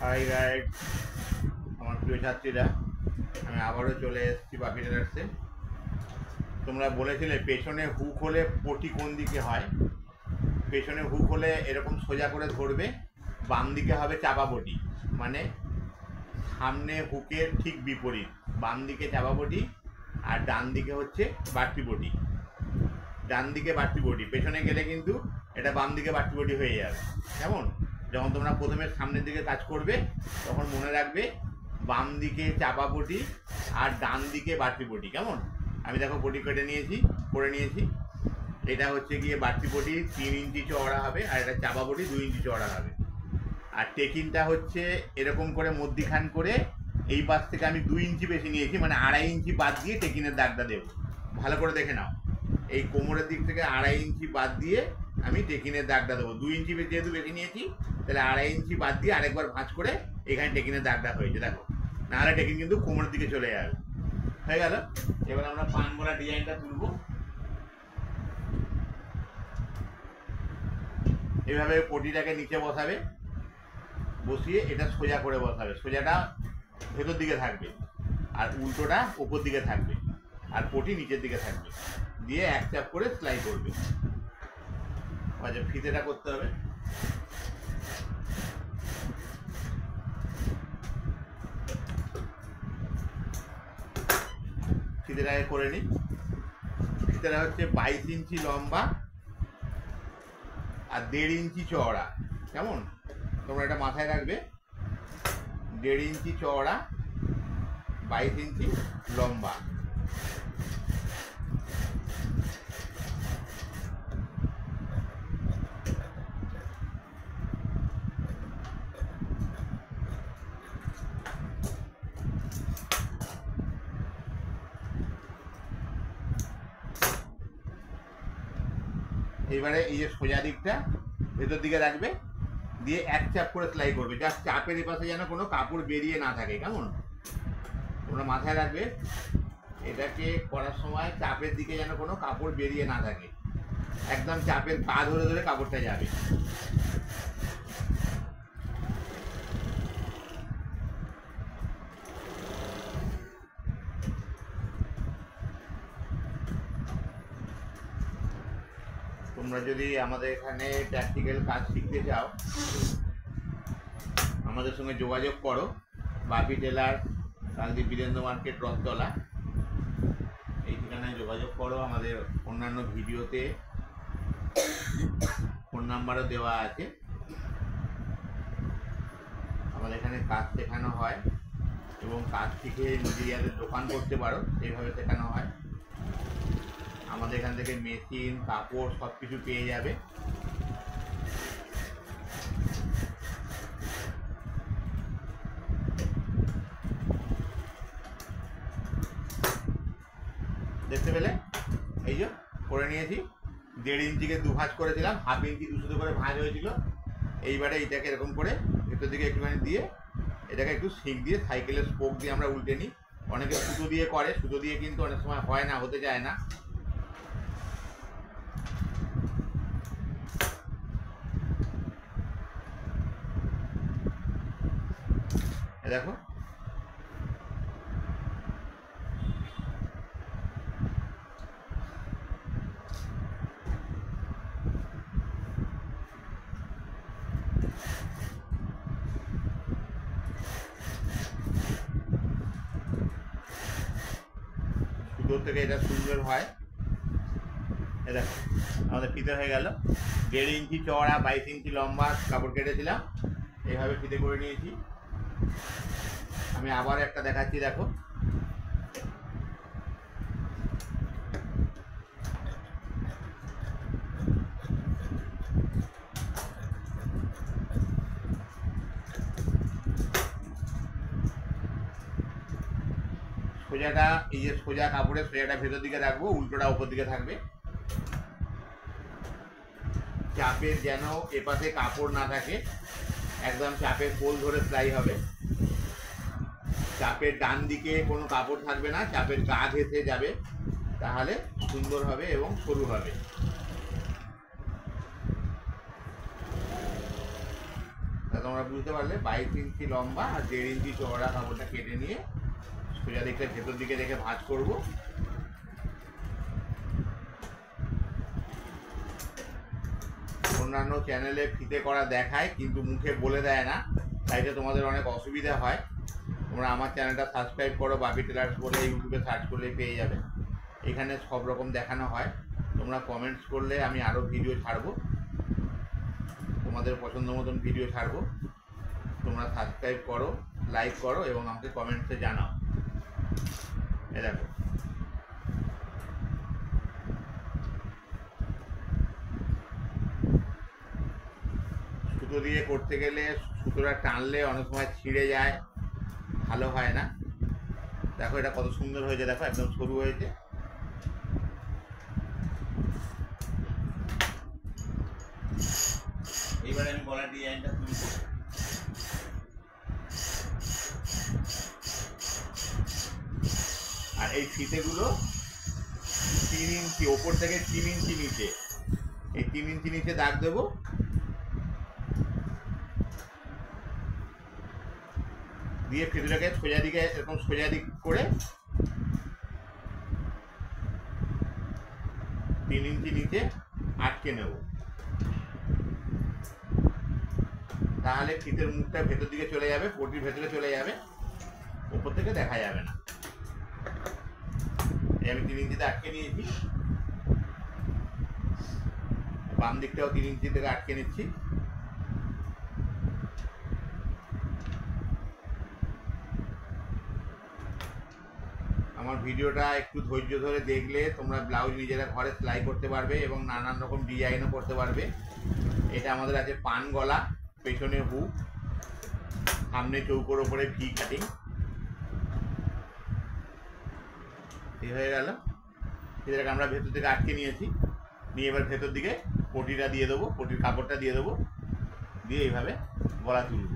High guide, আমার প্রিয় ছাত্রীরা, আমি আবারও চলে এসেছি বাপি টেলার্সে। তোমরা বলেছিলে পেছনে হুক হলে পটি কোন দিকে হয়। পেছনে হুক হলে এরকম সোজা করে ধরবে, বাম দিকে হবে চাপা পটি, মানে সামনে হুকের ঠিক বিপরীত, বাম দিকে চাপা পটি আর ডান দিকে হচ্ছে বাড়তি পটি। ডান দিকে বাড়তি পটি, পেছনে গেলে কিন্তু এটা বাম দিকে বাড়তি পটি হয়ে যাবে। কেমন? যখন তোমরা প্রথমে সামনের দিকে কাজ করবে তখন মনে রাখবে বাম দিকে চাপা পটি আর ডান দিকে বাড়তি পটি। কেমন? আমি দেখো পটি কেটে নিয়েছি, করে নিয়েছি। এটা হচ্ছে গিয়ে বাড়তি পটি 3 ইঞ্চি চওড়া হবে, আর এটা চাপা পটি 2 ইঞ্চি চওড়া হবে। আর টেকিনটা হচ্ছে এরকম করে মধ্যিখান করে এই পাশ থেকে আমি 2 ইঞ্চি বেশি নিয়েছি, মানে 2.5 ইঞ্চি বাদ দিয়ে টেকিনের দাগটা দেবো। ভালো করে দেখে নাও, এই কোমরের দিক থেকে 2.5 ইঞ্চি বাদ দিয়ে আমি টেকিনের দাগটা দেবো। 2 ইঞ্চি যেহেতু বেশি নিয়েছি, তাহলে 2.5 ইঞ্চি বাদ দিয়ে আরেকবার ভাঁজ করে এখানে টেকিনের দাগটা হয়েছে। দেখো, নাহলে টেকিন কিন্তু কোমরের দিকে চলে যাবে। হয়ে গেল। এবার আমরা পান গলা ডিজাইনটা তুলব। এভাবে পটিটাকে নিচে বসাবে, বসিয়ে এটা সোজা করে বসাবে। সোজাটা ভেতর দিকে থাকবে আর উল্টোটা ওপর দিকে থাকবে, আর পটি নিচের দিকে থাকবে। দিয়ে এক চাপ করে সেলাই করবে। আচ্ছা, ফিতেটা করতে হবে। ফিতেটাকে করে নিই। ফিতেটা হচ্ছে 22 ইঞ্চি লম্বা আর 1.5 ইঞ্চি চওড়া। কেমন? তোমরা এটা মাথায় রাখবে, 1.5 ইঞ্চি চওড়া, 22 ইঞ্চি লম্বা। এবারে এই যে সোজা দিকটা ভেতর দিকে রাখবে, দিয়ে এক চাপ করে সেলাই করবে। জাস্ট চাপের এপাশে যেন কোনো কাপড় বেরিয়ে না থাকে। কেমন? তোমরা মাথায় রাখবে, এটাকে করার সময় চাপের দিকে যেন কোনো কাপড় বেরিয়ে না থাকে। একদম চাপের পা ধরে ধরে কাপড়টা যাবে। তোমরা যদি আমাদের এখানে প্র্যাকটিক্যাল কাজ শিখতে চাও, আমাদের সঙ্গে যোগাযোগ করো। বাপি টেলার, কালদ্বীপ বীরেন্দ্র মার্কেট, রথতলা, এই ঠিকানায় যোগাযোগ করো। আমাদের অন্যান্য ভিডিওতে ফোন নাম্বারও দেওয়া আছে। আমাদের এখানে কাজ শেখানো হয় এবং কাজ শিখে নিজেদের দোকান করতে পারো, সেইভাবে শেখানো হয়। আমাদের এখান থেকে মেশিন, কাপড় সব কিছু পেয়ে যাবে। দেখতে পেলে? এই যে করে নিয়েছি। 1.5 ইঞ্চিকে 2 ভাঁজ করেছিলাম, 1/2 ইঞ্চি 2 করে ভাঁজ হয়েছিল। এইবারে এইটাকে এরকম করে ভেতর দিকে একটুখানি দিয়ে এটাকে একটু শিক দিয়ে সাইকেলের স্পোক দিয়ে আমরা উল্টে নিই। অনেকে সুতো দিয়ে করে, সুতো দিয়ে কিন্তু অনেক সময় হয় না, হতে চায় না। দেখো, সুতোর থেকে এটা সুন্দর হয়। দেখো, আমাদের ফিতে হয়ে গেল। 1.5 ইঞ্চি চওড়া, 22 ইঞ্চি লম্বা কাপড় কেটেছিলাম, এইভাবে ফিতে করে নিয়েছি। আমি আবার একটা দেখাচ্ছি, দেখো। সোজাটা, এই যে সোজা কাপড়ের সোজাটা ভেতর দিকে রাখবো, উল্টোটা উপর দিকে থাকবে। চাপের যেন এপাশে কাপড় না থাকে, একদম চাপের পোল ধরে সেলাই হবে। চাপের ডান দিকে কোনো কাপড় থাকবে না, চাপের গা ঘেঁষে যাবে, তাহলে সুন্দর হবে এবং সরু হবে। তোমরা বুঝতে পারলে 22 ইঞ্চি লম্বা আর 1.5 ইঞ্চি চওড়া কাপড়টা কেটে নিয়ে সোজা দিকটা ভেতর দিকে রেখে ভাঁজ করব। অন্যান্য চ্যানেলে ফিতে করা দেখায় কিন্তু মুখে বলে দেয় না, তাই তো তোমাদের অনেক অসুবিধা হয়। তোমরা আমার চ্যানেলটা সাবস্ক্রাইব করো, বাপি টেলার্স বলে ইউটিউবে সার্চ করলেই পেয়ে যাবে। এখানে সব রকম দেখানো হয়। তোমরা কমেন্টস করলে আমি আরও ভিডিও ছাড়বো, তোমাদের পছন্দ মতন ভিডিও ছাড়বো। তোমরা সাবস্ক্রাইব করো, লাইক করো এবং আমাকে কমেন্টসে জানাও। এ দেখো, সুতো দিয়ে করতে গেলে সুতোটা টানলে অনেক সময় ছিঁড়ে যায়, ভালো হয় না। দেখো এটা কত সুন্দর হয়েছে, দেখো একদম সরু হয়েছে। এইবারে আমি গলার ডিজাইনটা তুলব। আর এই ফিতেগুলো 3 ইঞ্চি ওপর থেকে 3 ইঞ্চি নিচে, এই 3 ইঞ্চি নিচে দাগ দেবো। দিয়ে ফিতেটাকে সোজা দিকে এরকম সোজা দিক করে 3 ইঞ্চি নিচে আটকে নেব। তাহলে ফিতের মুখটা ভেতর দিকে চলে যাবে, পটির ভেতরে চলে যাবে, উপর থেকে দেখা যাবে না। আমি 3 ইঞ্চিতে আটকে নিয়েছি, বাম দিকটাও 3 ইঞ্চি থেকে আটকে নিচ্ছি। আমার ভিডিওটা একটু ধৈর্য ধরে দেখলে তোমরা ব্লাউজ নিজেরা ঘরে সেলাই করতে পারবে এবং নানান রকম ডিজাইনও করতে পারবে। এটা আমাদের আছে পান গলা, পেছনে হুক, সামনে চৌকোর ওপরে ভি কাটিং। এই হয়ে গেল। এটাকে আমরা ভেতর থেকে আটকে নিয়েছি, নিয়ে এবার ভেতর দিকে পটিটা দিয়ে দেবো, পটির কাপড়টা দিয়ে দেবো, দিয়ে এইভাবে গলা তুলব।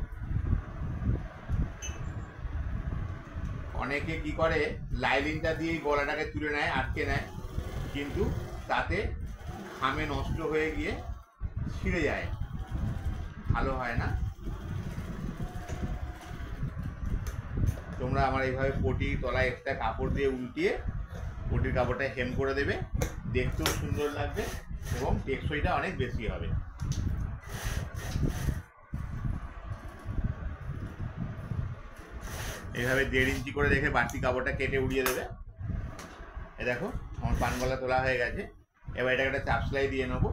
অনেকে কি করে লাইলিনটা দিয়ে গলাটাকে তুলে নেয়, আটকে নেয়, কিন্তু তাতে ঘামে নষ্ট হয়ে গিয়ে ছিঁড়ে যায়, ভালো হয় না। তোমরা আমার এইভাবে পটি তলায় এক্সট্রা কাপড় দিয়ে উল্টিয়ে পটির কাপড়টা হেম করে দেবে, দেখতেও সুন্দর লাগবে এবং টেকসইটা অনেক বেশি হবে। এইভাবে 1.5 ইঞ্চি করে রেখে বাড়তি কাপড়টা কেটে উড়িয়ে দেবে। এ দেখো আমার পান গলা তোলা হয়ে গেছে। এবার এটাকে একটা চাপ সেলাই দিয়ে নেবো।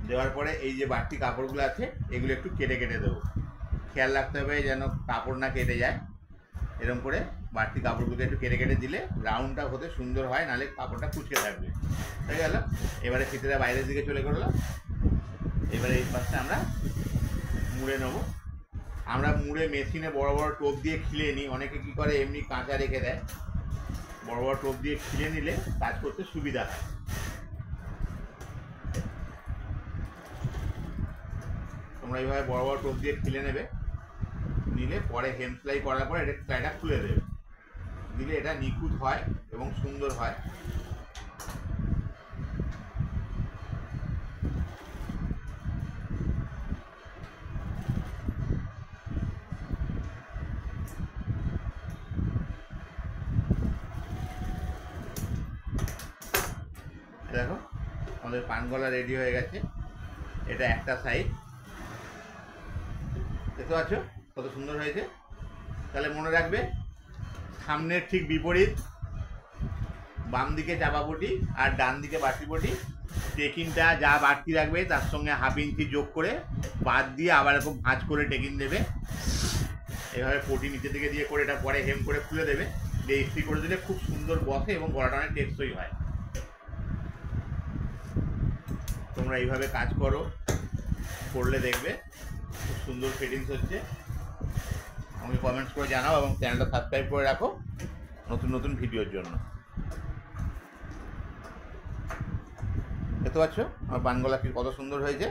দেওয়ার পরে এই যে বাড়তি কাপড়গুলো আছে এগুলো একটু কেটে কেটে দেবো। খেয়াল রাখতে হবে যেন কাপড় না কেটে যায়। এরকম করে বাড়তি কাপড়গুলো একটু কেটে কেটে দিলে রাউন্ডটা হতে সুন্দর হয়, নাহলে কাপড়টা কুচকে থাকবে। হয়ে গেল। এবারে ফিতেটা বাইরের দিকে চলে গেল। এবারে এই পাশটা আমরা মুড়ে নেব। আমরা মুড়ে মেশিনে বড় বড় টোপ দিয়ে খিলে নিই, অনেকে কী করে এমনি কাঁচা রেখে দেয়। বড় বড় টোপ দিয়ে খিলে নিলে কাজ করতে সুবিধা হয়। তোমরা এইভাবে বড় বড় টোপ দিয়ে খিলে নেবে, নিলে পরে হেম সেলাই করার পরে এটা সেলাইটা খুলে দেবে, দিলে এটা নিখুঁত হয় এবং সুন্দর হয়। দেখো আমাদের পান গলা রেডি হয়ে গেছে। এটা একটা সাইড, দেখতে পাচ্ছ কত সুন্দর হয়েছে। তাহলে মনে রাখবে সামনের ঠিক বিপরীত, বাম দিকে চাপা পটি আর ডান দিকে বাড়তি পটি। টেকিনটা যা বাড়তি রাখবে তার সঙ্গে 1/2 ইঞ্চি যোগ করে বাদ দিয়ে আবার এরকম ভাঁজ করে টেকিন দেবে। এভাবে পটি নিচে দিকে দিয়ে করে এটা পরে হেম করে খুলে দেবে, দিয়ে ইস্ত্রি করে দিলে খুব সুন্দর বসে এবং গলাটা অনেক টেকসই হয়। তোমরা এইভাবে কাজ করো, করলে দেখবে খুব সুন্দর ফিটিংস হচ্ছে। আমাকে কমেন্টস করে জানাও এবং চ্যানেলটা সাবস্ক্রাইব করে রাখো নতুন নতুন ভিডিওর জন্য। দেখতে পাচ্ছ আমার পান গলা কত সুন্দর হয়েছে।